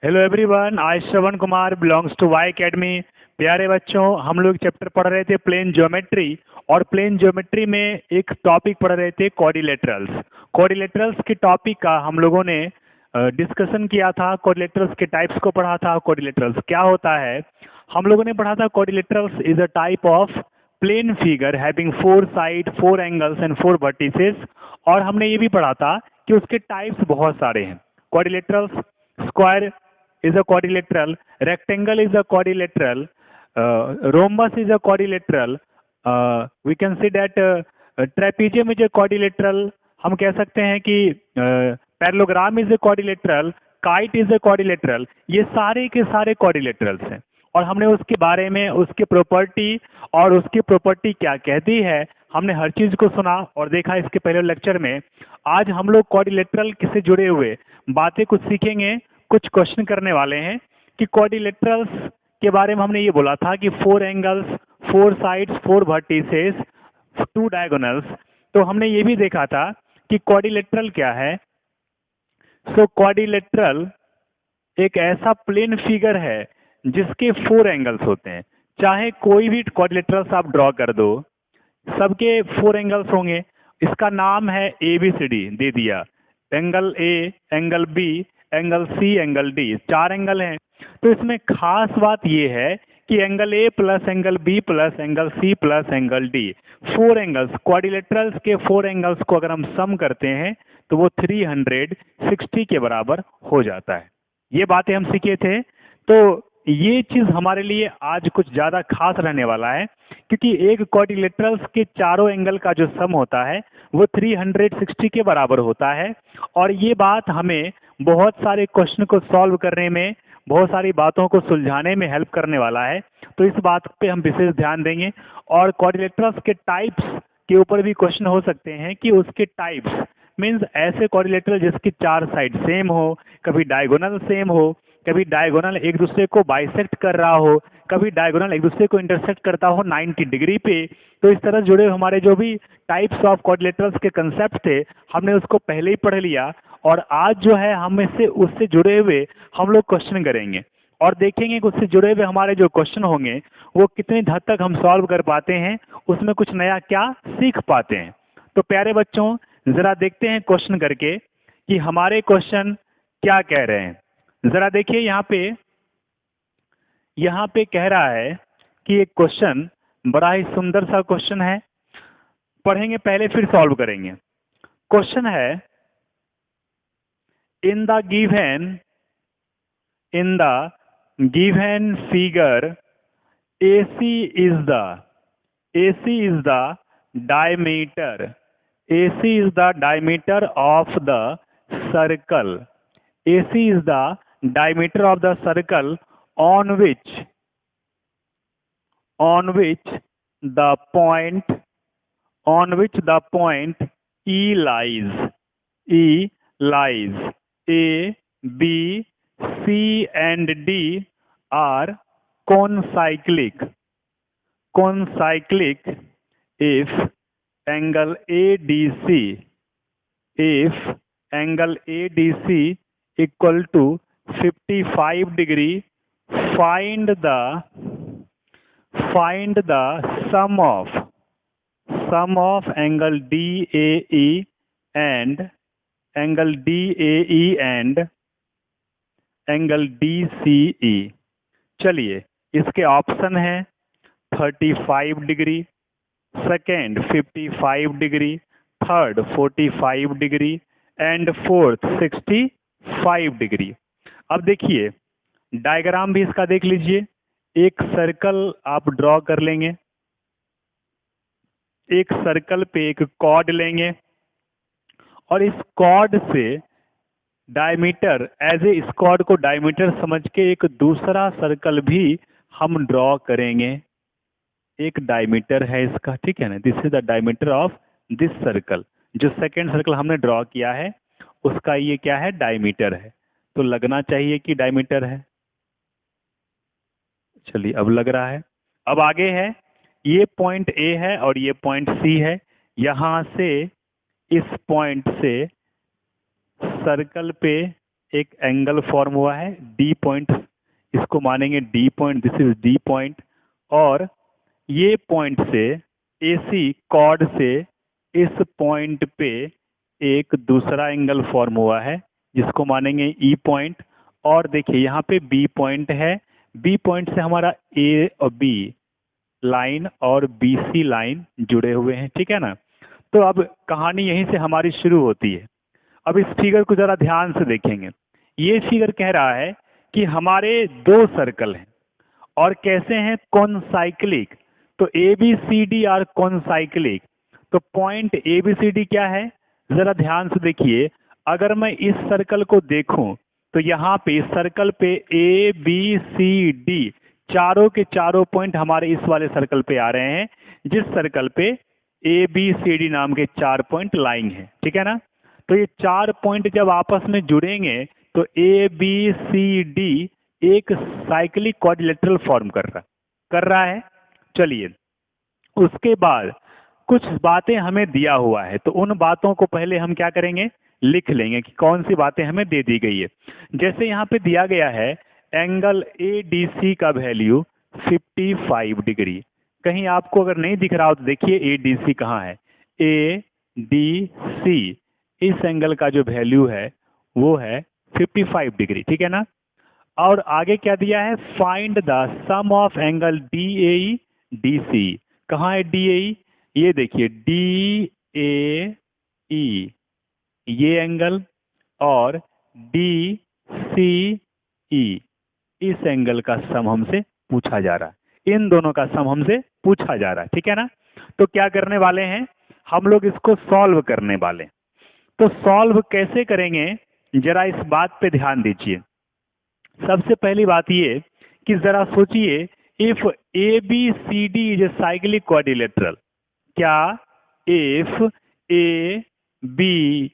Hello everyone, I Shravan Kumar belongs to Y academy. प्यारे बच्चों, हम लोग चैप्टर पढ़ रहे थे प्लेन ज्योमेट्री, और प्लेन ज्योमेट्री में एक टॉपिक पढ़ रहे थे क्वाड्रिलेटरल्स। क्वाड्रिलेटरल्स के टॉपिक का हम लोगों ने डिस्कशन किया था। क्वाड्रिलेटरल्स के टाइप्स को पढ़ा था। क्वाड्रिलेटरल्स क्या होता है हम लोगों ने पढ़ा था। Quadrilaterals is a type of plane figure having 4 side, 4 angles and 4 vertices. और हमने ये भी पढ़ा था कि उसके टाइप्स बहुत सारे हैं। Quadrilaterals, square is a quadrilateral, rectangle is a quadrilateral, rhombus is a quadrilateral, we can say that trapezium is a quadrilateral। हम कह सकते हैं कि parallelogram is a quadrilateral, kite is a quadrilateral. ये सारे के सारे क्वाड्रिलेटरल्स हैं, और हमने उसके बारे में, उसकी प्रॉपर्टी और उसकी प्रॉपर्टी क्या कहती है, हमने हर चीज को सुना और देखा इसके पहले लेक्चर में। आज हम लोग क्वाड्रिलेटरल से जुड़े हुए बातें कुछ सीखेंगे, कुछ क्वेश्चन करने वाले हैं कि क्वाड्रिलेटरल्स के बारे में हमने ये बोला था कि 4 एंगल्स, 4 साइड्स, 4 वर्टिसेस, 2 डायगोनल्स। तो हमने ये भी देखा था कि क्वाड्रिलेटरल क्या है। सो क्वाड्रिलेटरल एक ऐसा प्लेन फिगर है जिसके 4 एंगल्स होते हैं। चाहे कोई भी क्वाड्रिलेटरल्स आप ड्रॉ कर दो, सबके 4 एंगल्स होंगे। इसका नाम है ABCD दे दिया। Angle A, angle B, angle C, angle D, 4 angle हैं। तो इसमें खास बात यह है कि angle A plus angle B plus angle C plus angle D, 4 angles, quadrilaterals के 4 एंगल्स को अगर हम सम करते हैं तो वो 360 के बराबर हो जाता है। ये बातें हम सीखे थे। तो ये चीज हमारे लिए आज कुछ ज्यादा खास रहने वाला है, क्योंकि एक क्वाड्रिलेटरल्स के चारों एंगल का जो सम होता है वो 360 के बराबर होता है। और ये बात हमें बहुत सारे क्वेश्चन को सॉल्व करने में, बहुत सारी बातों को सुलझाने में हेल्प करने वाला है। तो इस बात पे हम विशेष ध्यान देंगे। और क्वाड्रिलेटरल्स के टाइप्स के ऊपर भी क्वेश्चन हो सकते हैं कि उसके टाइप्स मीन्स ऐसे क्वाड्रिलेटरल जिसकी 4 साइड सेम हो, कभी डायगोनल सेम हो, कभी डायगोनल एक दूसरे को बाइसेक्ट कर रहा हो, कभी डायगोनल एक दूसरे को इंटरसेक्ट करता हो 90 डिग्री पे। तो इस तरह जुड़े हमारे जो भी टाइप्स ऑफ क्वाड्रिलेटरल्स के कंसेप्ट थे, हमने उसको पहले ही पढ़ लिया। और आज जो है हम इससे उससे जुड़े हुए हम लोग क्वेश्चन करेंगे और देखेंगे कि उससे जुड़े हुए हमारे जो क्वेश्चन होंगे वो कितनी हद तक हम सॉल्व कर पाते हैं, उसमें कुछ नया क्या सीख पाते हैं। तो प्यारे बच्चों, जरा देखते हैं क्वेश्चन करके कि हमारे क्वेश्चन क्या कह रहे हैं। जरा देखिए यहाँ पे कह रहा है कि एक क्वेश्चन बड़ा ही सुंदर सा क्वेश्चन है। पढ़ेंगे पहले फिर सॉल्व करेंगे। क्वेश्चन है, in the given figure AC is the diameter of the circle. AC is the diameter of the circle on which the point E lies. A, B, C and D are concyclic if angle ADC equal to 55 degree, find the sum of angle DAE and angle DCE। चलिए, इसके option हैं 35 degree, second 55 degree, third 45 degree and fourth 65 degree. अब देखिए, diagram भी इसका देख लीजिए। एक सर्कल आप ड्रॉ कर लेंगे, एक सर्कल पे एक कॉर्ड लेंगे और इस कॉर्ड से डायमीटर, एज ए स्क्वाड को डायमीटर समझ के एक दूसरा सर्कल भी हम ड्रॉ करेंगे। एक डायमीटर है इसका, ठीक है ना। This is the diameter of this circle. जो सेकेंड सर्कल हमने ड्रॉ किया है उसका ये क्या है, डायमीटर है। तो लगना चाहिए कि डायमीटर है। चलिए, अब लग रहा है। अब आगे है, ये पॉइंट A है और ये पॉइंट C है। यहां से इस पॉइंट से सर्कल पे एक एंगल फॉर्म हुआ है डी पॉइंट, इसको मानेंगे D point, this is D point. और ये पॉइंट से एसी कॉर्ड से इस पॉइंट पे एक दूसरा एंगल फॉर्म हुआ है जिसको मानेंगे ई पॉइंट। और देखिए यहाँ पे बी पॉइंट है, बी पॉइंट से हमारा ए और बी लाइन और बी सी लाइन जुड़े हुए हैं, ठीक है ना। तो अब कहानी यहीं से हमारी शुरू होती है। अब इस फिगर को जरा ध्यान से देखेंगे। ये फिगर कह रहा है कि हमारे दो सर्कल हैं और कैसे हैं, कॉन्साइक्लिक। तो A B C D are concyclic. तो point A B C D क्या है, जरा ध्यान से देखिए। अगर मैं इस सर्कल को देखूं तो यहाँ पे इस सर्कल पे ए बी सी डी चारों के चारों पॉइंट हमारे इस वाले सर्कल पे आ रहे हैं, जिस सर्कल पे ए बी सी डी नाम के 4 पॉइंट लाइंग है, ठीक है ना। तो ये 4 पॉइंट जब आपस में जुड़ेंगे तो ए बी सी डी एक साइक्लिक क्वाड्रिलेटरल फॉर्म कर रहा है। चलिए, उसके बाद कुछ बातें हमें दिया हुआ है, तो उन बातों को पहले हम क्या करेंगे, लिख लेंगे कि कौन सी बातें हमें दे दी गई है। जैसे यहाँ पे दिया गया है एंगल ए डी सी का वैल्यू 55 डिग्री। कहीं आपको अगर नहीं दिख रहा हो तो देखिए ए डी सी कहाँ है, ए डी सी इस एंगल का जो वैल्यू है वो है 55 डिग्री, ठीक है ना। और आगे क्या दिया है, find the sum of angle D A D C. कहाँ है डी ए, ये देखिए डी ए ई ये एंगल और डी सी ई इस एंगल का सम हमसे पूछा जा रहा है, इन दोनों का सम हमसे पूछा जा रहा है, ठीक है ना। तो क्या करने वाले हैं हम लोग, इसको सॉल्व करने वाले। तो सॉल्व कैसे करेंगे, जरा इस बात पे ध्यान दीजिए। सबसे पहली बात ये कि जरा सोचिए, if A B C D is a cyclic quadrilateral, क्या if A B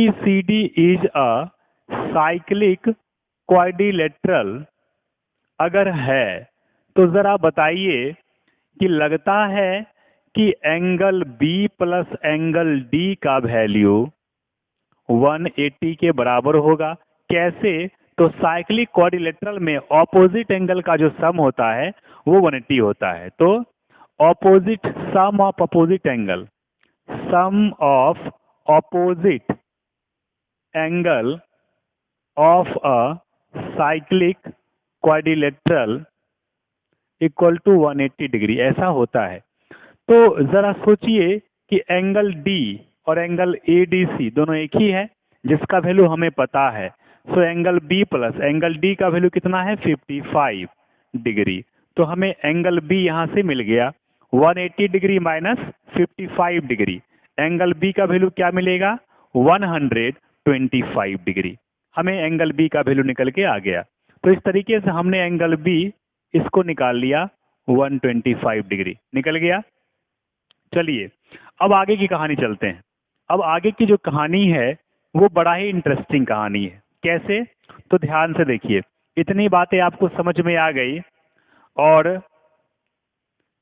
C D is a cyclic quadrilateral अगर है, तो जरा बताइए कि लगता है कि angle B plus angle D का वैल्यू 180 के बराबर होगा। कैसे, तो साइक्लिक क्वाड्रिलेटरल में ऑपोजिट एंगल का जो सम होता है वो 180 होता है। तो opposite sum of opposite angle, sum of opposite angle of a cyclic quadrilateral equal to 180 degree, ऐसा होता है। तो जरा सोचिए कि एंगल डी और एंगल ए डी सी दोनों एक ही है जिसका वैल्यू हमें पता है। So angle B plus angle D का वैल्यू कितना है, 55 डिग्री। तो हमें एंगल बी यहाँ से मिल गया 180 degree minus 55 degree. Angle B का वैल्यू क्या मिलेगा, 125 डिग्री। हमें एंगल बी का वैल्यू निकल के आ गया। तो इस तरीके से हमने एंगल बी इसको निकाल लिया, 125 डिग्री निकल गया। चलिए अब आगे की कहानी चलते हैं। अब आगे की जो कहानी है वो बड़ा ही इंटरेस्टिंग कहानी है। कैसे, तो ध्यान से देखिए। इतनी बातें आपको समझ में आ गई और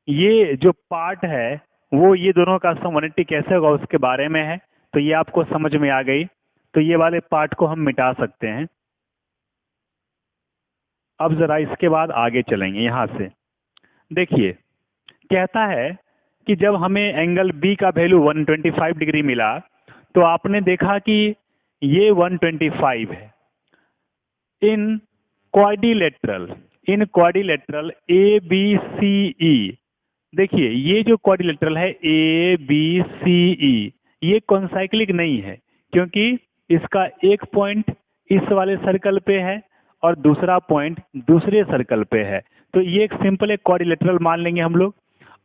ये जो पार्ट है वो ये दोनों का सम 180 कैसे होगा उसके बारे में है, तो ये आपको समझ में आ गई। तो ये वाले पार्ट को हम मिटा सकते हैं। अब जरा इसके बाद आगे चलेंगे। यहाँ से देखिए, कहता है कि जब हमें एंगल बी का वैल्यू 125 डिग्री मिला तो आपने देखा कि ये 125 है इन क्वाड्रिलेटरल ए बी सी ई। देखिए ये जो क्वाड्रिलेटरल है ए बी सी ई ये कॉन्साइक्लिक नहीं है, क्योंकि इसका एक पॉइंट इस वाले सर्कल पे है और दूसरा पॉइंट दूसरे सर्कल पे है। तो ये एक सिंपल एक क्वाड्रिलेटरल मान लेंगे हम लोग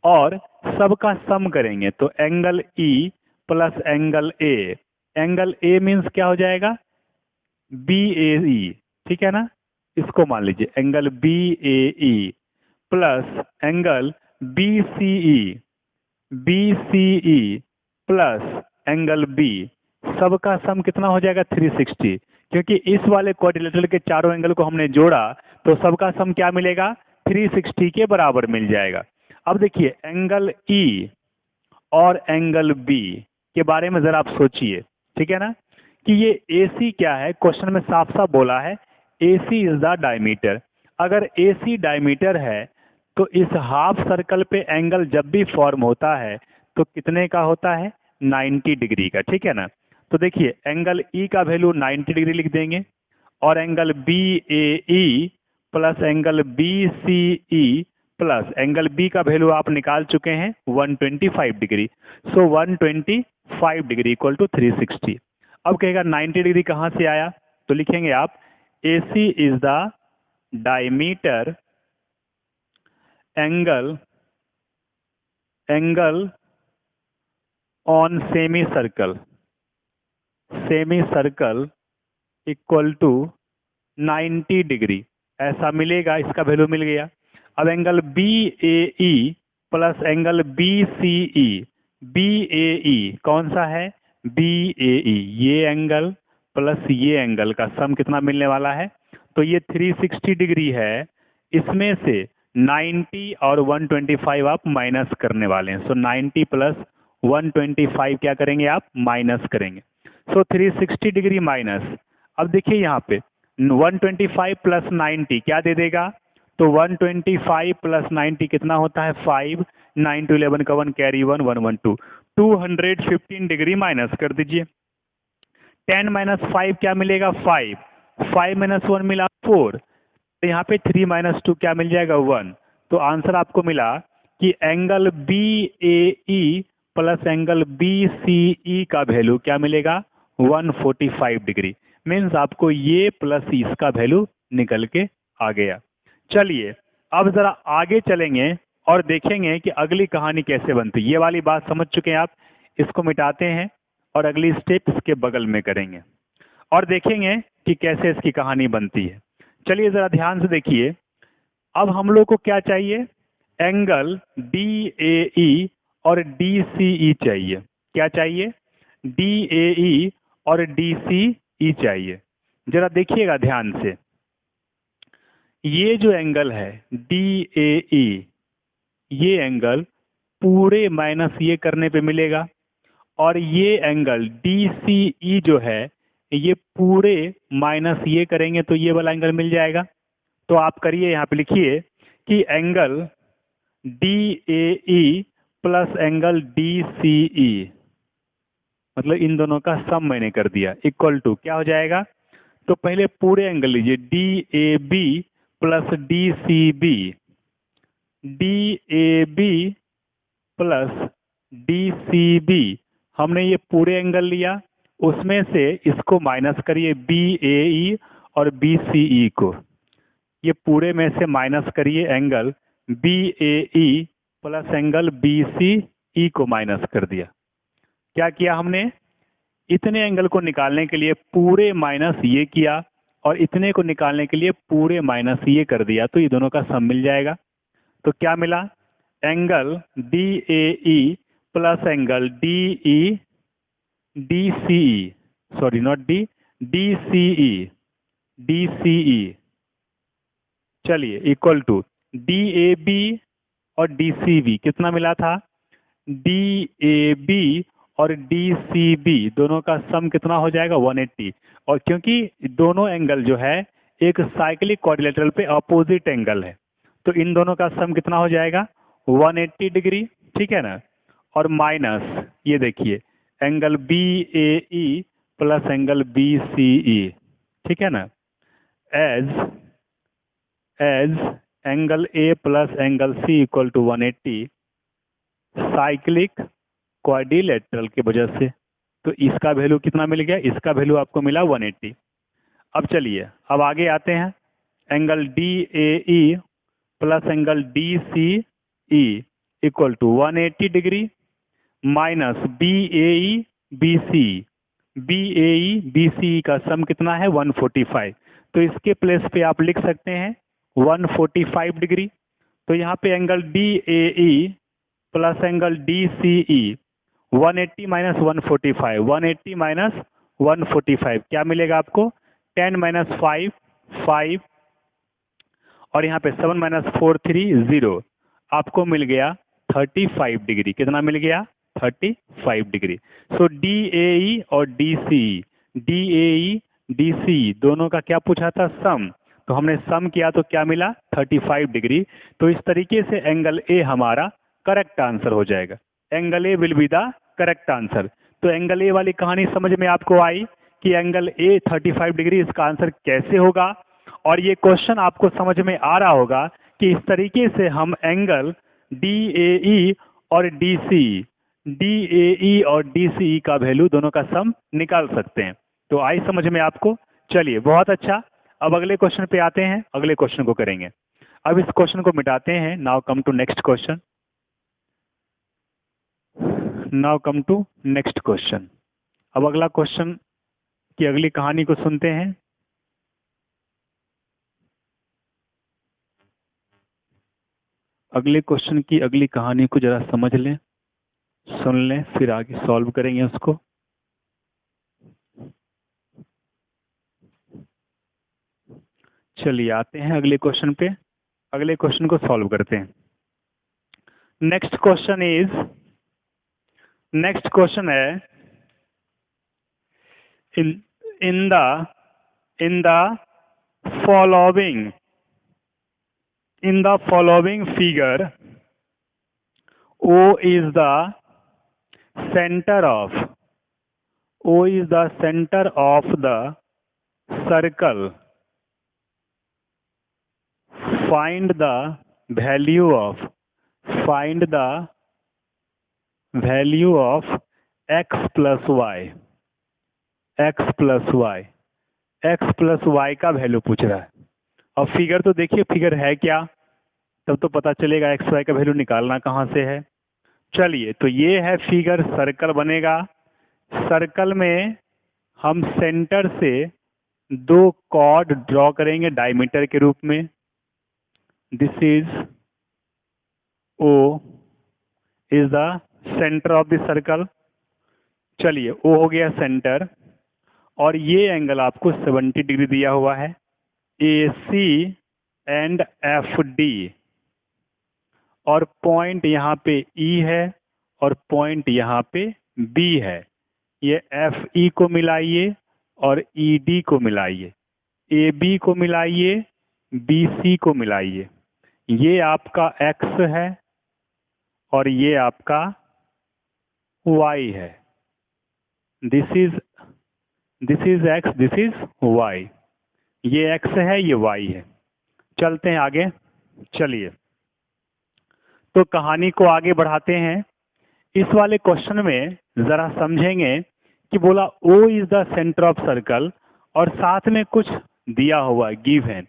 और सबका सम करेंगे। तो angle E plus angle A, angle A means क्या हो जाएगा, बी ए ई, ठीक है ना। इसको मान लीजिए angle B A E plus angle B C E plus angle B, सबका सम कितना हो जाएगा 360, क्योंकि इस वाले क्वाड्रिलेटरल के चारों एंगल को हमने जोड़ा तो सबका सम क्या मिलेगा, 360 के बराबर मिल जाएगा। अब देखिए एंगल ई और एंगल बी के बारे में जरा आप सोचिए, ठीक है ना, कि ये AC क्या है, क्वेश्चन में साफ साफ बोला है AC इज द डायमीटर। अगर AC डायमीटर है तो इस हाफ सर्कल पे एंगल जब भी फॉर्म होता है तो कितने का होता है, 90 डिग्री का, ठीक है ना। तो देखिए एंगल E का वैल्यू 90 डिग्री लिख देंगे और angle BAE plus angle BCE plus angle B का वैल्यू आप निकाल चुके हैं 125 degree. So 125 degree equal to 360। अब कहेगा 90 डिग्री कहाँ से आया, तो लिखेंगे आप AC is the diameter angle on semicircle equal to 90 degree, ऐसा मिलेगा, इसका वैल्यू मिल गया। अब angle BAE plus angle BCE, BAE कौन सा है, BAE, ये एंगल प्लस ये एंगल का सम कितना मिलने वाला है, तो ये 360 डिग्री है। इसमें से 90 और 125 आप माइनस करने वाले हैं। सो 90 प्लस 125 क्या करेंगे आप, माइनस करेंगे। सो 360 डिग्री माइनस, अब देखिए यहाँ पे 125 प्लस 90 क्या दे देगा, तो 125 प्लस 90 कितना होता है 5, 9 to 11 का 1 कैरी 1, 112, 215 डिग्री माइनस कर दीजिए। 10 माइनस 5 क्या मिलेगा 5, 5 माइनस 1 मिला 4, तो यहाँ पे 3 माइनस 2 क्या मिल जाएगा 1। तो आंसर आपको मिला कि angle BAE plus angle BCE का वैल्यू क्या मिलेगा 145 डिग्री। मीन्स आपको ये प्लस इसका वैल्यू निकल के आ गया। चलिए अब जरा आगे चलेंगे और देखेंगे कि अगली कहानी कैसे बनती है। ये वाली बात समझ चुके हैं आप, इसको मिटाते हैं और अगली स्टेप इसके बगल में करेंगे और देखेंगे कि कैसे इसकी कहानी बनती है। चलिए जरा ध्यान से देखिए, अब हम लोग को क्या चाहिए, एंगल DAE और DCE चाहिए। क्या चाहिए, DAE और DCE चाहिए। जरा देखिएगा ध्यान से, ये जो एंगल है DAE, ये एंगल पूरे माइनस ये करने पे मिलेगा और ये एंगल DCE जो है ये पूरे माइनस ये करेंगे तो ये वाला एंगल मिल जाएगा। तो आप करिए, यहाँ पे लिखिए कि angle DAE plus angle DCE, मतलब इन दोनों का सम मैंने कर दिया, इक्वल टू क्या हो जाएगा, तो पहले पूरे एंगल लीजिए DAB plus DCB, DAB plus DCB, हमने ये पूरे एंगल लिया, उसमें से इसको माइनस करिए BAE और BCE को, ये पूरे में से माइनस करिए angle BAE plus angle BCE को माइनस कर दिया। क्या किया हमने, इतने एंगल को निकालने के लिए पूरे माइनस ये किया और इतने को निकालने के लिए पूरे माइनस ये कर दिया, तो ये दोनों का सम मिल जाएगा। तो क्या मिला, angle DAE plus angle DCE, sorry not DCE, चलिए इक्वल टू DAB और DCB, कितना मिला था, DAB और DCB दोनों का सम कितना हो जाएगा 180। और क्योंकि दोनों एंगल जो है एक साइक्लिक क्वाड्रिलेटरल पे अपोजिट एंगल है, तो इन दोनों का सम कितना हो जाएगा 180 डिग्री, ठीक है ना। और माइनस ये देखिए angle BAE plus angle BCE, ठीक है ना, as angle A plus angle C equal to 180 cyclic quadrilateral की वजह से। तो इसका वैल्यू कितना मिल गया, इसका वैल्यू आपको मिला 180। अब चलिए अब आगे आते हैं, angle DAE plus angle DCE equal to 180 degree minus BAE BCE का सम कितना है 145। तो इसके प्लेस पे आप लिख सकते हैं 145 डिग्री। तो यहाँ पे angle DAE plus angle DCE 180 minus 145, 180 minus 145 क्या मिलेगा आपको, 10 माइनस 5 5 और यहाँ पे 7 माइनस 4 3 0, आपको मिल गया 35 डिग्री। कितना मिल गया 35 डिग्री। सो DAE और DCE DAE DC दोनों का क्या पूछा था, सम। तो हमने सम किया तो क्या मिला, 35 डिग्री। तो इस तरीके से एंगल ए हमारा करेक्ट आंसर हो जाएगा। Angle A will be the correct answer. तो एंगल ए वाली कहानी समझ में आपको आई कि एंगल ए 35 डिग्री इसका आंसर कैसे होगा। और ये क्वेश्चन आपको समझ में आ रहा होगा कि इस तरीके से हम एंगल DAE और DCE का वैल्यू दोनों का सम निकाल सकते हैं। तो आई समझ में आपको। चलिए बहुत अच्छा, अब अगले क्वेश्चन पे आते हैं, अगले क्वेश्चन को करेंगे। अब इस क्वेश्चन को मिटाते हैं। Now come to next question. Now come to next question. अब अगला क्वेश्चन की अगली कहानी को सुनते हैं। अगले क्वेश्चन की अगली कहानी को जरा समझ लें, सुन लें, फिर आगे सॉल्व करेंगे उसको। चलिए आते हैं अगले क्वेश्चन पे, अगले क्वेश्चन को सॉल्व करते हैं। नेक्स्ट क्वेश्चन है in the following figure, O is the center of the circle. Find the value of x plus y का वैल्यू पूछ रहा है। अब फिगर तो देखिए, फिगर है क्या, तब तो पता चलेगा एक्स वाई का वैल्यू निकालना कहाँ से है। चलिए, तो ये है फिगर, सर्कल बनेगा। सर्कल में हम सेंटर से दो कॉर्ड ड्रॉ करेंगे डायमीटर के रूप में। This is O is the centre of the circle. चलिए, O हो गया सेंटर, और ये एंगल आपको 70 डिग्री दिया हुआ है, AC एंड FD। और पॉइंट यहाँ पे E है और पॉइंट यहाँ पे B है। ये FE को मिलाइए और ED को मिलाइए, AB को मिलाइए, BC को मिलाइए। ये आपका X है और ये आपका Y है। This is X, this is Y। ये X है, ये Y है। चलते हैं आगे। चलिए, तो कहानी को आगे बढ़ाते हैं। इस वाले क्वेश्चन में जरा समझेंगे कि बोला O is the centre of circle, और साथ में कुछ दिया हुआ गिवन।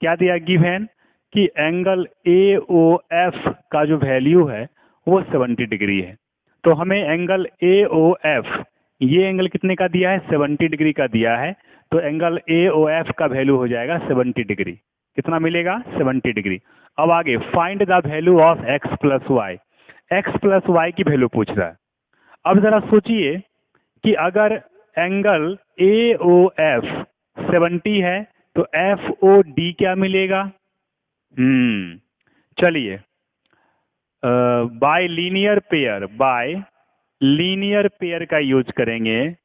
क्या दिया गिवन, कि एंगल AOF का जो वैल्यू है वो 70 डिग्री है। तो हमें एंगल AOF, ये एंगल कितने का दिया है, 70 डिग्री का दिया है। तो एंगल AOF का वैल्यू हो जाएगा 70 डिग्री। कितना मिलेगा, 70 डिग्री। अब आगे find the value of x plus y. X plus y की वैल्यू पूछ रहा है। अब जरा सोचिए कि अगर एंगल AOF 70 है तो FOD क्या मिलेगा। चलिए, बाय लीनियर पेयर का यूज करेंगे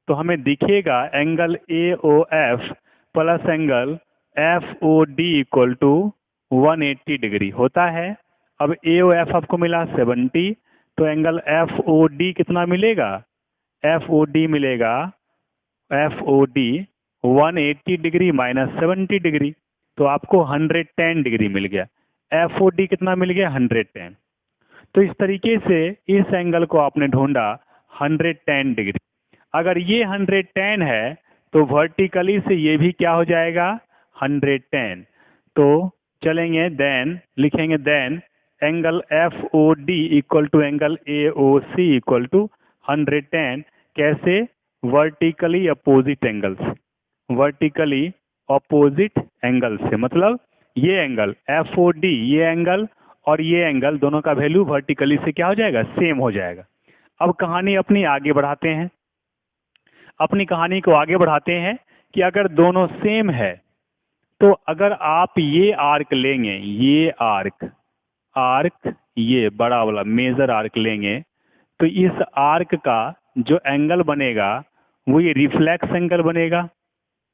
तो हमें दिखेगा angle AOF plus angle FOD equal to 180 degree होता है। अब AOF आपको मिला 70, तो एंगल FOD कितना मिलेगा, FOD मिलेगा 180 डिग्री माइनस 70 डिग्री, तो आपको 110 डिग्री मिल गया। FOD कितना मिल गया, 110। तो इस तरीके से इस एंगल को आपने ढूंढा 110 डिग्री। अगर ये 110 है तो वर्टिकली से ये भी क्या हो जाएगा, 110। तो चलेंगे, देन लिखेंगे, then angle FOD equal to angle AOC equal to 110। कैसे, वर्टिकली अपोजिट एंगल से, वर्टिकली अपोजिट एंगल से, मतलब ये एंगल FOD, ये एंगल और ये एंगल दोनों का वैल्यू वर्टिकली से क्या हो जाएगा, सेम हो जाएगा। अब कहानी अपनी आगे बढ़ाते हैं। अपनी कहानी को आगे बढ़ाते हैं कि अगर दोनों सेम है तो अगर आप ये आर्क लेंगे, ये आर्क ये बड़ा वाला मेजर आर्क लेंगे, तो इस आर्क का जो एंगल बनेगा वो ये रिफ्लेक्स एंगल बनेगा,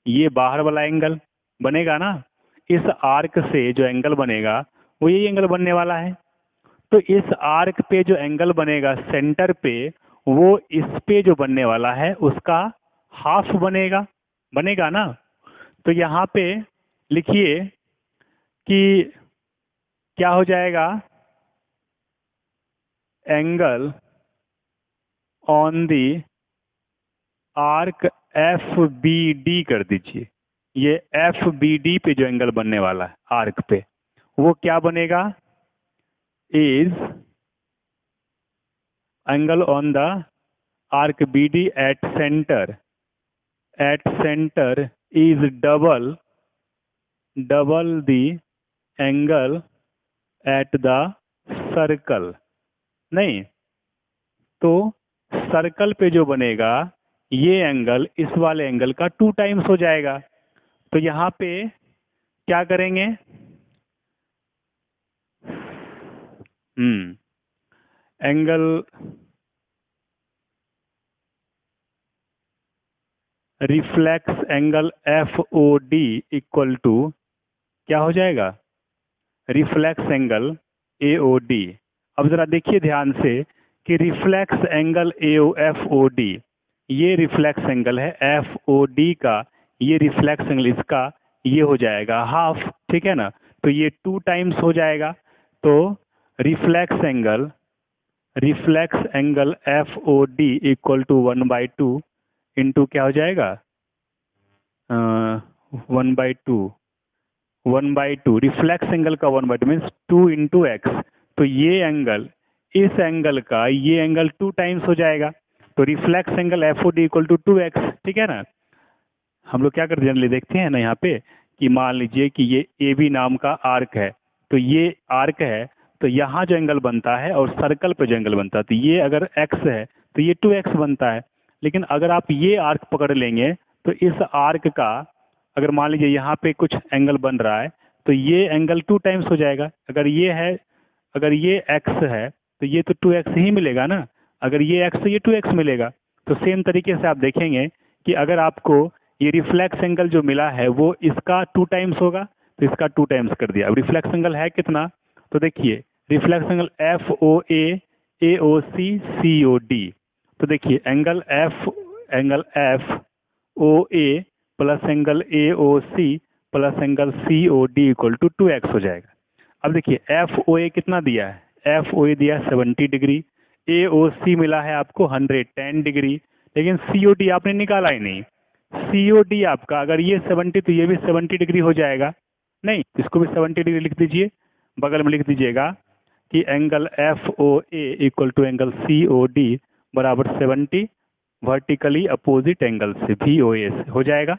ये बाहर वाला एंगल बनेगा ना। इस आर्क से जो एंगल बनेगा वो यही एंगल बनने वाला है। तो इस आर्क पे जो एंगल बनेगा सेंटर पे, वो इस पे जो बनने वाला है उसका हाफ बनेगा, बनेगा ना। तो यहाँ पे लिखिए कि क्या हो जाएगा, angle on the arc F B D कर दीजिए। ये एफ बी डी पे जो एंगल बनने वाला है आर्क पे, वो क्या बनेगा, is angle on the arc B D at centre is double the angle at the circle. नहीं, तो सर्कल पे जो बनेगा ये एंगल इस वाले एंगल का 2 टाइम्स हो जाएगा। तो यहाँ पे क्या करेंगे, angle reflex angle F O D equal to क्या हो जाएगा, reflex angle A O D. अब जरा देखिए ध्यान से कि reflex angle F O D, ये रिफ्लेक्स एंगल है एफ ओ डी का, ये रिफ्लेक्स एंगल इसका ये हो जाएगा हाफ, ठीक है ना। तो ये 2 टाइम्स हो जाएगा। तो reflex angle F O D equal to 1/2 into क्या हो जाएगा, 1/2 रिफ्लेक्स एंगल का 1/2 मीन्स 2 इंटू एक्स। तो ये एंगल इस एंगल का ये एंगल 2 टाइम्स हो जाएगा। तो reflex angle F O D equal to 2x, ठीक है ना। हम लोग क्या करते हैं जनरली देखते हैं ना यहाँ पे कि मान लीजिए कि ये ए बी नाम का आर्क है, तो ये आर्क है, तो यहाँ जो एंगल बनता है और सर्कल पे जो एंगल बनता है, तो ये अगर x है तो ये 2x बनता है। लेकिन अगर आप ये आर्क पकड़ लेंगे तो इस आर्क का अगर मान लीजिए यहाँ पे कुछ एंगल बन रहा है तो ये एंगल 2 टाइम्स हो जाएगा। अगर ये x है तो ये तो 2x ही मिलेगा ना, अगर ये x तो ये 2x मिलेगा। तो सेम तरीके से आप देखेंगे कि अगर आपको ये रिफ्लेक्स एंगल जो मिला है वो इसका 2 टाइम्स होगा, तो इसका 2 टाइम्स कर दिया। अब रिफ्लेक्स एंगल है कितना, तो देखिए reflex angle F O A O C O D. तो देखिए angle F O A plus angle A O C plus angle C O D equal to 2x हो जाएगा। अब देखिए एफ ओ ए कितना दिया है, एफ ओ ए दिया 70 डिग्री, ए ओ सी मिला है आपको 110 डिग्री, लेकिन सी ओ डी आपने निकाला ही नहीं। सी ओ डी आपका अगर ये 70 तो ये भी 70 डिग्री हो जाएगा, नहीं इसको भी 70 डिग्री लिख दीजिए, बगल में लिख दीजिएगा कि angle F O A equal to angle C O D बराबर 70 वर्टिकली अपोजिट एंगल से वी ओ ए हो जाएगा।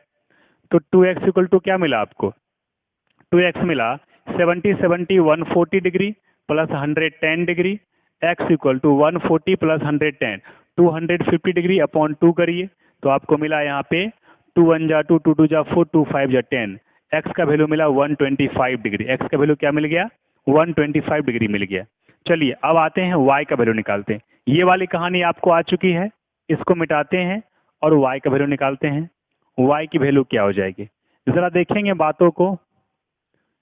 तो 2x इक्वल टू क्या मिला आपको, 2x मिला 70 140 degree plus 110 degree, x equal to 140 plus 110 250 degree upon 2 करिए, तो आपको मिला यहाँ पे 2 1 जा 2 2 2 जा 4 2 5 जा 10, x का वैल्यू मिला 125 डिग्री, x का वैल्यू क्या मिल गया, 125 डिग्री मिल गया। चलिए अब आते हैं y का वैल्यू निकालते हैं। ये वाली कहानी आपको आ चुकी है, इसको मिटाते हैं और y का वैल्यू निकालते हैं। y की वैल्यू क्या हो जाएगी, जरा देखेंगे बातों को।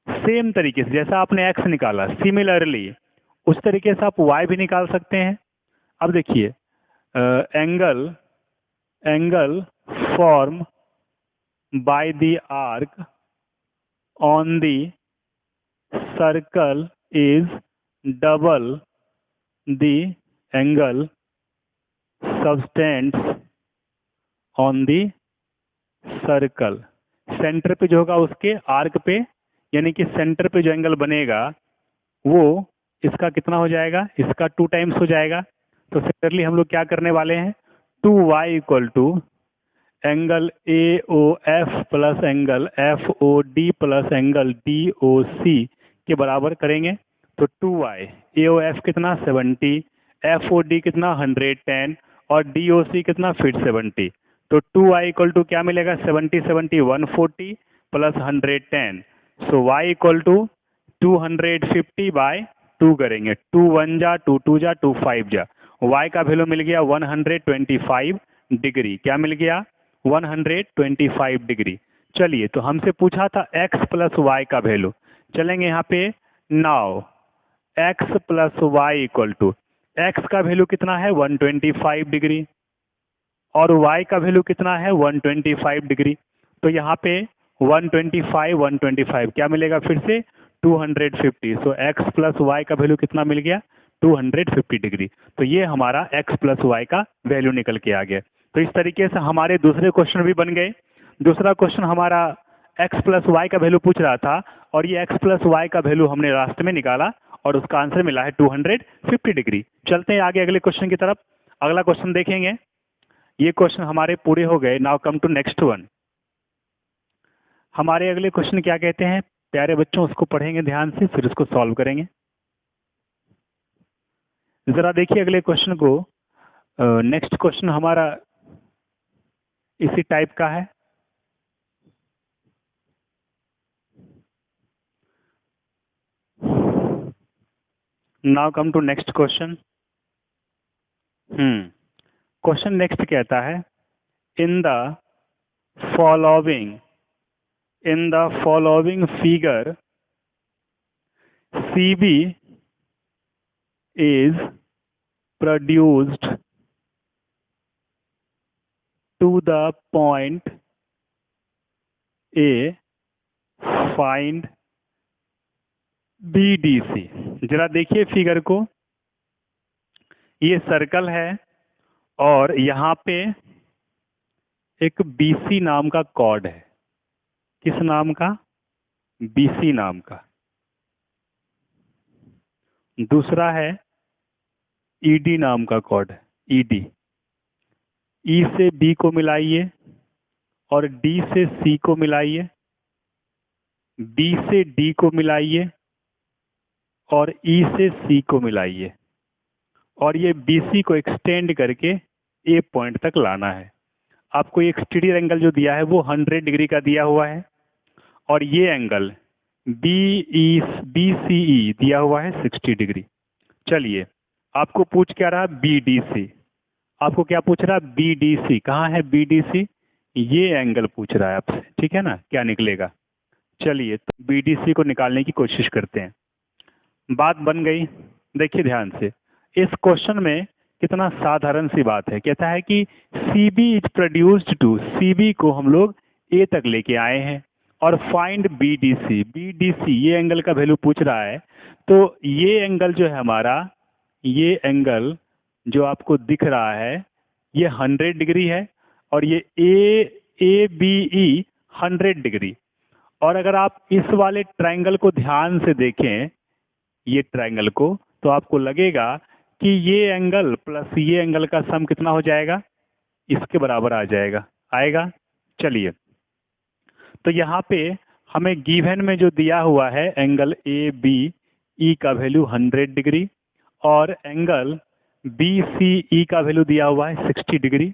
सेम तरीके से जैसा आपने x निकाला सिमिलरली उस तरीके से आप y भी निकाल सकते हैं। अब देखिए angle form by the arc on the circle is double the angle subtends on the circle. Centre पे जो होगा उसके आर्क पे, यानी कि सेंटर पे जो एंगल बनेगा वो इसका कितना हो जाएगा, इसका 2 टाइम्स हो जाएगा। तो सिमिलरली हम लोग क्या करने वाले हैं, 2y equal to angle A O F plus angle F O D plus angle D O C के बराबर करेंगे। तो 2y ए ओ एफ कितना 70, एफ ओ डी कितना 110 और डी ओ सी कितना फिर 70। तो 2y इक्वल टू क्या मिलेगा 70 140 plus 110, so y equal to 250/2 करेंगे, 2 1 जा 2 2 जा 2 5 जा, y का वैल्यू मिल गया 125 डिग्री। क्या मिल गया? 125 डिग्री। चलिए, तो हमसे पूछा था x प्लस वाई का वैल्यू। चलेंगे यहाँ पे। Now x plus y equal to, x का वैल्यू कितना है? 125 डिग्री, और y का वैल्यू कितना है? 125 डिग्री। तो यहाँ पे 125 125 क्या मिलेगा फिर से? 250। सो x प्लस वाई का वैल्यू कितना मिल गया? 250 डिग्री। तो ये हमारा x प्लस वाई का वैल्यू निकल के आ गया। तो इस तरीके से हमारे दूसरे क्वेश्चन भी बन गए। दूसरा क्वेश्चन हमारा x प्लस वाई का वैल्यू पूछ रहा था, और ये x प्लस वाई का वैल्यू हमने रास्ते में निकाला, और उसका आंसर मिला है 250 डिग्री। चलते हैं आगे अगले क्वेश्चन की तरफ। अगला क्वेश्चन देखेंगे। ये क्वेश्चन हमारे पूरे हो गए। Now come to next one. हमारे अगले क्वेश्चन क्या कहते हैं प्यारे बच्चों, उसको पढ़ेंगे ध्यान से, फिर उसको सॉल्व करेंगे। जरा देखिए अगले क्वेश्चन को। नेक्स्ट क्वेश्चन हमारा इसी टाइप का है। Now come to next question. Question next कहता है, in the following figure CB is produced to the point A, find BDC। जरा देखिए फिगर को। ये सर्कल है, और यहाँ पे एक BC नाम का कॉर्ड है। किस नाम का? BC नाम का। दूसरा है ED नाम का कॉर्ड है, ED। E से B को मिलाइए, और D से C को मिलाइए, B से D को मिलाइए, और E से C को मिलाइए, और ये BC को एक्सटेंड करके A पॉइंट तक लाना है। आपको ये एक्सटीरियर एंगल जो दिया है वो 100 डिग्री का दिया हुआ है, और ये एंगल BCE दिया हुआ है 60 डिग्री। चलिए, आपको पूछ क्या रहा? BDC। आपको क्या पूछ रहा? BDC। कहाँ है BDC? ये एंगल पूछ रहा है आपसे, ठीक है ना? क्या निकलेगा? चलिए, तो BDC को निकालने की कोशिश करते हैं। बात बन गई। देखिए ध्यान से, इस क्वेश्चन में कितना साधारण सी बात है। कहता है कि CB is produced to, CB को हम लोग A तक लेके आए हैं, और फाइंड BDC। BDC ये एंगल का वैल्यू पूछ रहा है। तो ये एंगल जो है हमारा, ये एंगल जो आपको दिख रहा है, ये 100 डिग्री है, और ये ABE 100 डिग्री। और अगर आप इस वाले ट्रायंगल को ध्यान से देखें, ये ट्रायंगल को, तो आपको लगेगा कि ये एंगल प्लस ये एंगल का सम कितना हो जाएगा? इसके बराबर आ जाएगा, आएगा। चलिए, तो यहाँ पे हमें गिवन में जो दिया हुआ है एंगल ABE का वैल्यू 100 डिग्री, और एंगल BCE का वैल्यू दिया हुआ है 60 डिग्री।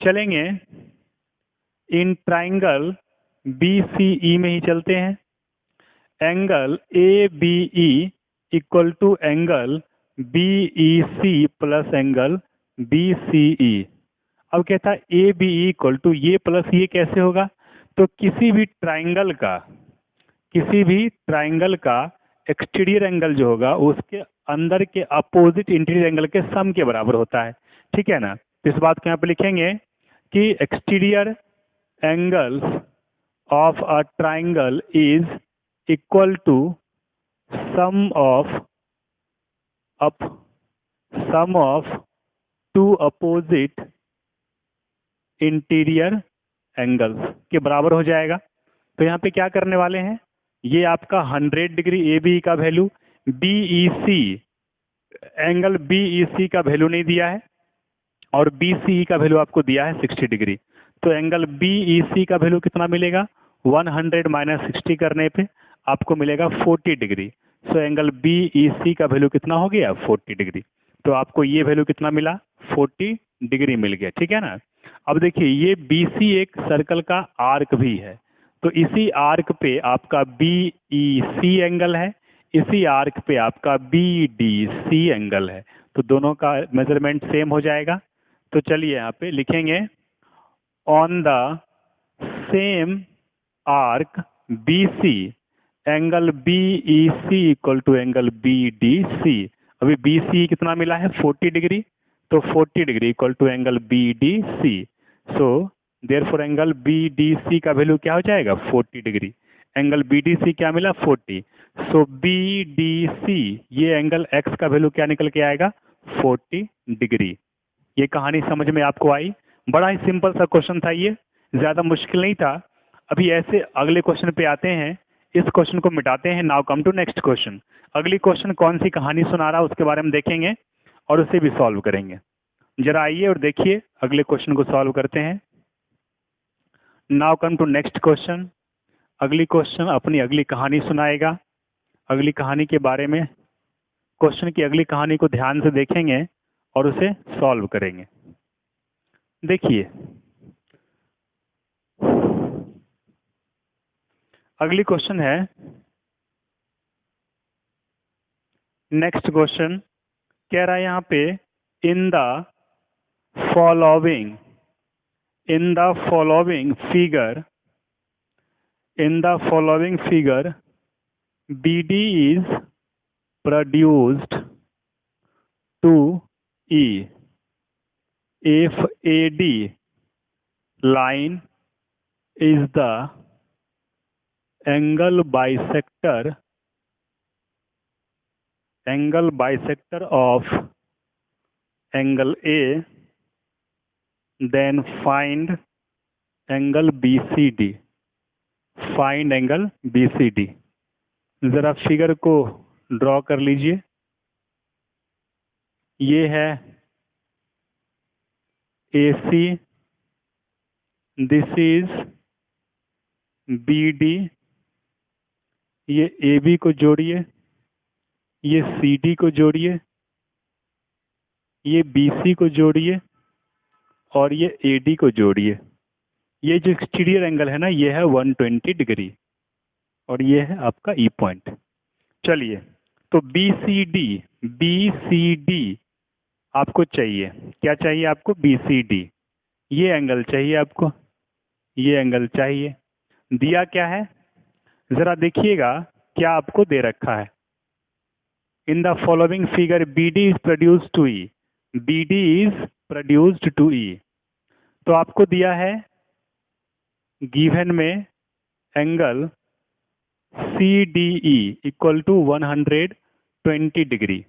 चलेंगे इन ट्रायंगल BCE में ही चलते हैं। Angle ABE equal to angle BEC plus angle BCE। अब कहता है ABE इक्वल टू ये प्लस ये कैसे होगा? तो किसी भी ट्रायंगल का एक्सटीरियर एंगल जो होगा उसके अंदर के अपोजिट इंटीरियर एंगल के सम के बराबर होता है, ठीक है ना? तो इस बात को यहाँ पे लिखेंगे कि exterior angles of a triangle is equal to sum of two opposite interior angles के बराबर हो जाएगा। तो यहाँ पे क्या करने वाले हैं? ये आपका 100 डिग्री ABE का वैल्यू, BEC एंगल BEC का वैल्यू नहीं दिया है, और BCE का वैल्यू आपको दिया है 60 डिग्री। तो एंगल BEC का वैल्यू कितना मिलेगा? 100 माइनस 60 करने पे आपको मिलेगा 40 डिग्री। सो एंगल BEC का वैल्यू कितना हो गया? 40 डिग्री। तो आपको ये वैल्यू कितना मिला? 40 डिग्री मिल गया, ठीक है ना? अब देखिए, ये BC एक सर्कल का आर्क भी है, तो इसी आर्क पे आपका BEC एंगल है, इसी आर्क पे आपका BDC एंगल है। तो दोनों का मेजरमेंट सेम हो जाएगा। तो चलिए यहाँ पे लिखेंगे on the same arc B C angle B E C equal to angle B D C. अभी बी सी कितना मिला है 40 डिग्री, तो 40 degree equal to angle B D C. So therefore angle B D C का value क्या हो जाएगा 40 degree. Angle B D C क्या मिला 40। सो बी डी सी ये एंगल एक्स का वैल्यू क्या निकल के आएगा 40 डिग्री। ये कहानी समझ में आपको आई? बड़ा ही सिंपल सा क्वेश्चन था, ये ज़्यादा मुश्किल नहीं था। अभी ऐसे अगले क्वेश्चन पे आते हैं, इस क्वेश्चन को मिटाते हैं। Now come to next question. अगली क्वेश्चन कौन सी कहानी सुना रहा है उसके बारे में देखेंगे और उसे भी सॉल्व करेंगे। जरा आइए और देखिए अगले क्वेश्चन को सॉल्व करते हैं। Now come to next question. अगली क्वेश्चन अपनी अगली कहानी सुनाएगा। अगली कहानी के बारे में, क्वेश्चन की अगली कहानी को ध्यान से देखेंगे और उसे सॉल्व करेंगे। देखिए अगली क्वेश्चन है, नेक्स्ट क्वेश्चन कह रहा है यहाँ पे इन the following figure BD is produced to E if AD line is the angle bisector of angle A, then find angle BCD। Find angle BCD। जरा फिगर को ड्रॉ कर लीजिए। ये है AC, दिस इज BD, ये AB को जोड़िए, ये CD को जोड़िए, ये BC को जोड़िए और ये AD को जोड़िए। ये जो एक्सटीरियर एंगल है ना, ये है 120 डिग्री और ये है आपका E पॉइंट। चलिए तो BCD आपको चाहिए, क्या चाहिए आपको BCD, ये एंगल चाहिए आपको, ये एंगल चाहिए। दिया क्या है जरा देखिएगा, क्या आपको दे रखा है। In the following figure BD is produced to E, BD is produced to E। तो आपको दिया है गिवन में angle CDE equal to 120 degree.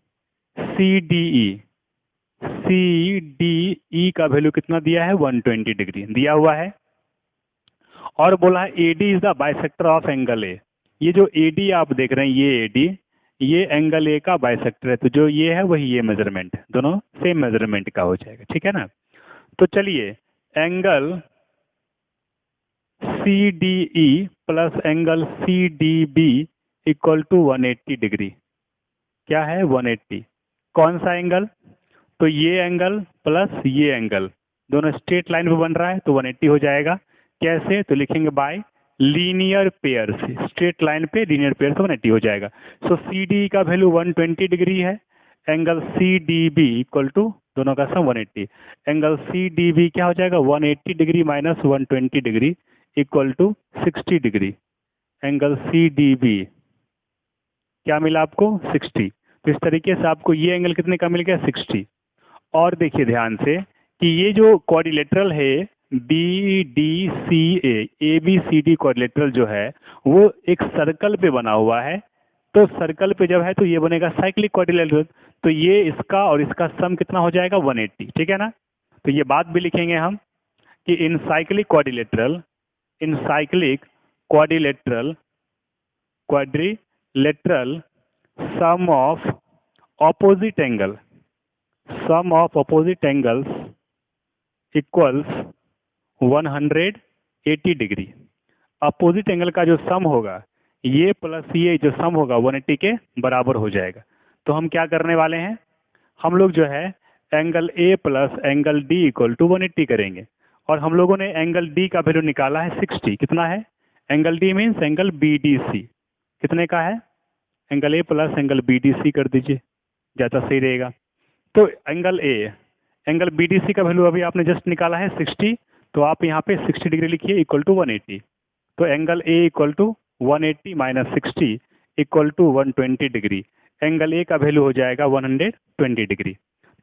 CDE का वैल्यू कितना दिया है 120 डिग्री दिया हुआ है, और बोला है AD is the bisector of angle A। ये जो AD आप देख रहे हैं, ये AD, ये एंगल A का बाइसेक्टर है, तो जो ये है वही ये मेजरमेंट, दोनों सेम मेजरमेंट का हो जाएगा, ठीक है ना। तो चलिए angle CDE plus angle CDB equal to 180 degree. क्या है 180, कौन सा एंगल, तो ये एंगल प्लस ये एंगल दोनों स्ट्रेट लाइन पे बन रहा है, तो 180 हो जाएगा। कैसे, तो लिखेंगे बाय लीनियर पेयर से, स्ट्रेट लाइन पे लीनियर पेयर से 180 हो जाएगा। सो CDE का वैल्यू 120 डिग्री है, एंगल CDB इक्वल टू दोनों का सम 180। एंगल CDB क्या हो जाएगा 180 degree minus 120 degree equal to 60 degree. Angle CDB क्या मिला आपको 60। तो इस तरीके से आपको ये एंगल कितने का मिल गया 60। और देखिए ध्यान से कि ये जो क्वाड्रिलेटरल है BDCA ABCD क्वाड्रिलेटरल जो है वो एक सर्कल पे बना हुआ है। तो सर्कल पे जब है तो ये बनेगा साइक्लिक क्वाड्रिलेटरल, तो ये इसका और इसका सम कितना हो जाएगा 180, ठीक है ना। तो ये बात भी लिखेंगे हम कि इन cyclic quadrilateral sum of opposite angles equals 180 degree. Opposite angle का जो सम होगा ये प्लस ये जो सम होगा 180 के बराबर हो जाएगा। तो हम क्या करने वाले हैं, हम लोग जो है angle A plus angle D equal to 180 करेंगे। और हम लोगों ने एंगल D का वैल्यू निकाला है 60। कितना है angle D means angle BDC, कितने का है, angle A plus angle BDC कर दीजिए, ज़्यादा सही रहेगा। तो एंगल A एंगल BDC का वैल्यू अभी आपने जस्ट निकाला है 60, तो आप यहाँ पे 60 डिग्री लिखिए इक्वल टू 180। तो angle A equal to 180 minus 60 equal to 120 degree. Angle A का वैल्यू हो जाएगा 120 डिग्री।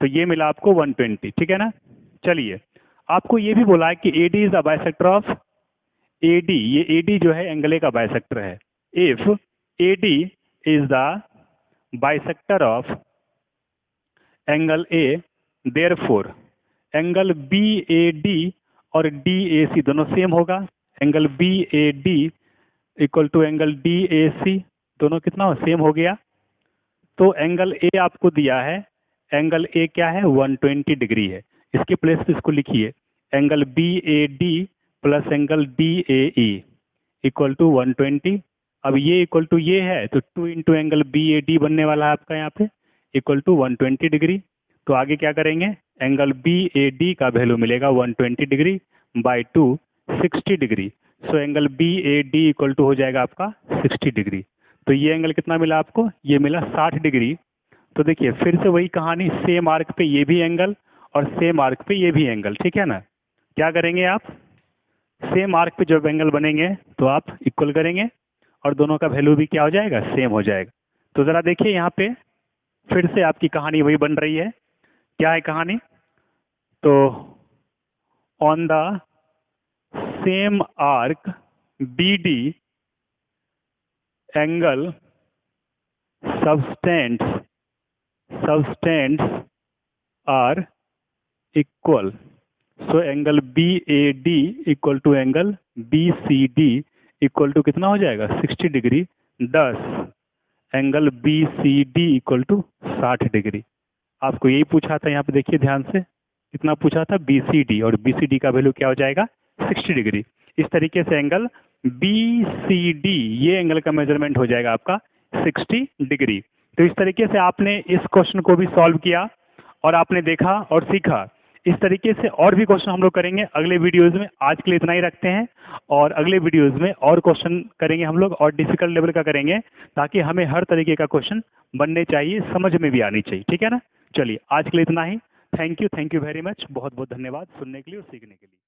तो ये मिला आपको 120, ठीक है ना। चलिए, आपको ये भी बोला है कि AD is the bisector of AD, ये AD जो है एंगल A का बाइसेक्टर है। If AD is the bisector of angle A, therefore angle BAD और DAC दोनों सेम होगा। Angle BAD equal to angle DAC, दोनों कितना सेम हो गया। तो एंगल A आपको दिया है, एंगल A क्या है 120 डिग्री है। इसके प्लेस पे इसको लिखिए angle BAD plus angle DAE equal to 120। अब ये इक्वल टू ये है तो 2 इंटू एंगल BAD बनने वाला है आपका यहाँ पे इक्वल टू 120 डिग्री। तो आगे क्या करेंगे, एंगल BAD का वैल्यू मिलेगा 120 degree by 2 60 degree. So angle BAD equal to हो जाएगा आपका 60 डिग्री। तो ये एंगल कितना मिला आपको, ये मिला 60 डिग्री। तो देखिए फिर से वही कहानी, सेम आर्क पे ये भी एंगल और सेम आर्क पे ये भी एंगल, ठीक है ना। क्या करेंगे आप, सेम आर्क पे जब एंगल बनेंगे तो आप इक्वल करेंगे और दोनों का वैल्यू भी क्या हो जाएगा, सेम हो जाएगा। तो ज़रा देखिए यहाँ पे फिर से आपकी कहानी वही बन रही है। क्या है कहानी, तो on the same arc BD angle subtends are equal. So angle BAD equal to angle BCD equal to कितना हो जाएगा 60 degree, 10 angle BCD equal to 60 degree. आपको यही पूछा था, यहाँ पे देखिए ध्यान से, कितना पूछा था BCD, और BCD का वैल्यू क्या हो जाएगा 60 डिग्री। इस तरीके से एंगल BCD, ये एंगल का मेजरमेंट हो जाएगा आपका 60 डिग्री। तो इस तरीके से आपने इस क्वेश्चन को भी सॉल्व किया और आपने देखा और सीखा। इस तरीके से और भी क्वेश्चन हम लोग करेंगे अगले वीडियोज में। आज के लिए इतना ही रखते हैं और अगले वीडियोज में और क्वेश्चन करेंगे हम लोग और डिफिकल्ट लेवल का करेंगे, ताकि हमें हर तरीके का क्वेश्चन बनने चाहिए, समझ में भी आनी चाहिए, ठीक है ना। चलिए आज के लिए इतना ही। थैंक यू वेरी मच, बहुत बहुत धन्यवाद सुनने के लिए और सीखने के लिए।